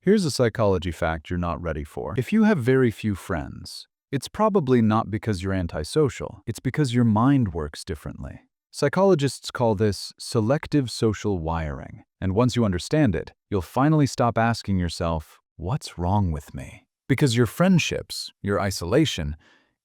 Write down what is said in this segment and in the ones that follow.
Here's a psychology fact you're not ready for. If you have very few friends, it's probably not because you're antisocial. It's because your mind works differently. Psychologists call this selective social wiring. And once you understand it, you'll finally stop asking yourself, what's wrong with me? Because your friendships, your isolation,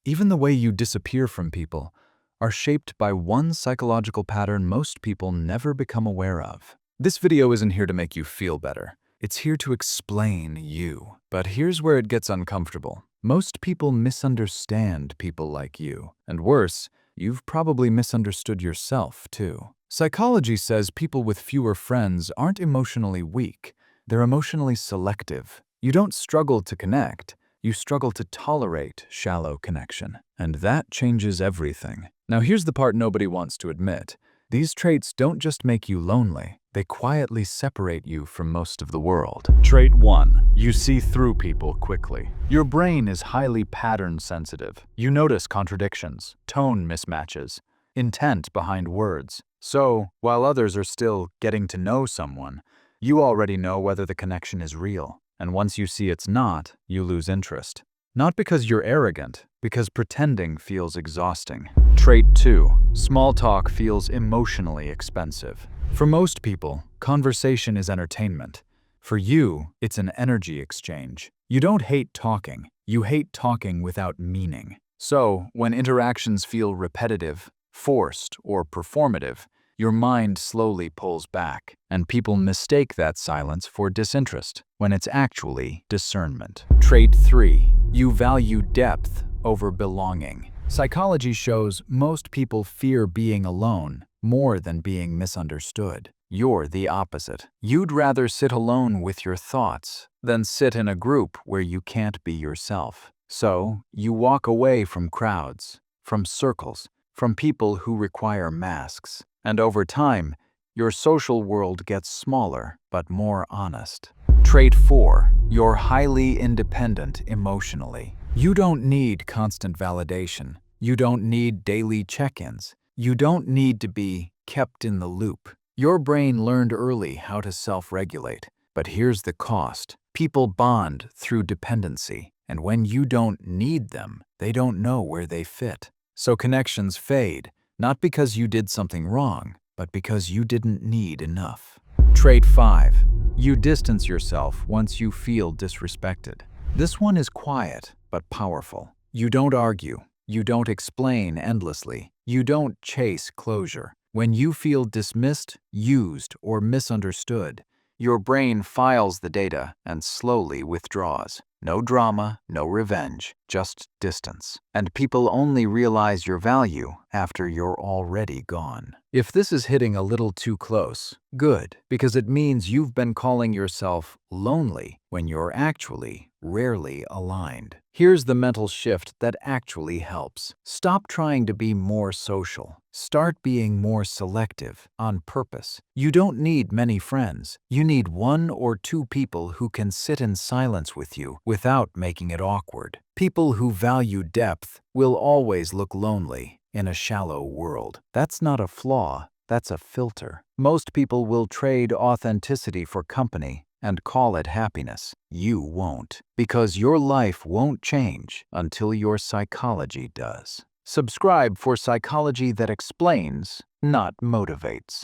even the way you disappear from people, are shaped by one psychological pattern most people never become aware of. This video isn't here to make you feel better. It's here to explain you. But here's where it gets uncomfortable. Most people misunderstand people like you. And worse, you've probably misunderstood yourself, too. Psychology says people with fewer friends aren't emotionally weak. They're emotionally selective. You don't struggle to connect. You struggle to tolerate shallow connection. And that changes everything. Now here's the part nobody wants to admit. These traits don't just make you lonely. They quietly separate you from most of the world. Trait 1. You see through people quickly. Your brain is highly pattern sensitive. You notice contradictions, tone mismatches, intent behind words. So, while others are still getting to know someone, you already know whether the connection is real. And once you see it's not, you lose interest. Not because you're arrogant, because pretending feels exhausting. Trait 2. Small talk feels emotionally expensive. For most people, conversation is entertainment. For you, it's an energy exchange. You don't hate talking. You hate talking without meaning. So, when interactions feel repetitive, forced, or performative, your mind slowly pulls back, and people mistake that silence for disinterest, when it's actually discernment. Trait 3. You value depth over belonging. Psychology shows most people fear being alone more than being misunderstood. You're the opposite. You'd rather sit alone with your thoughts than sit in a group where you can't be yourself. So, you walk away from crowds, from circles, from people who require masks. And over time, your social world gets smaller but more honest. Trait 4. You're highly independent emotionally. You don't need constant validation. You don't need daily check-ins. You don't need to be kept in the loop. Your brain learned early how to self-regulate. But here's the cost. People bond through dependency. And when you don't need them, they don't know where they fit. So connections fade, not because you did something wrong, but because you didn't need enough. Trait 5. You distance yourself once you feel disrespected. This one is quiet, but powerful. You don't argue. You don't explain endlessly. You don't chase closure. When you feel dismissed, used, or misunderstood, your brain files the data and slowly withdraws. No drama, no revenge, just distance. And people only realize your value after you're already gone. If this is hitting a little too close, good, because it means you've been calling yourself lonely when you're actually rarely aligned. Here's the mental shift that actually helps. Stop trying to be more social. Start being more selective, on purpose. You don't need many friends. You need 1 or 2 people who can sit in silence with you without making it awkward. People who value depth will always look lonely in a shallow world. That's not a flaw, that's a filter. Most people will trade authenticity for company and call it happiness. You won't, because your life won't change until your psychology does. Subscribe for psychology that explains, not motivates.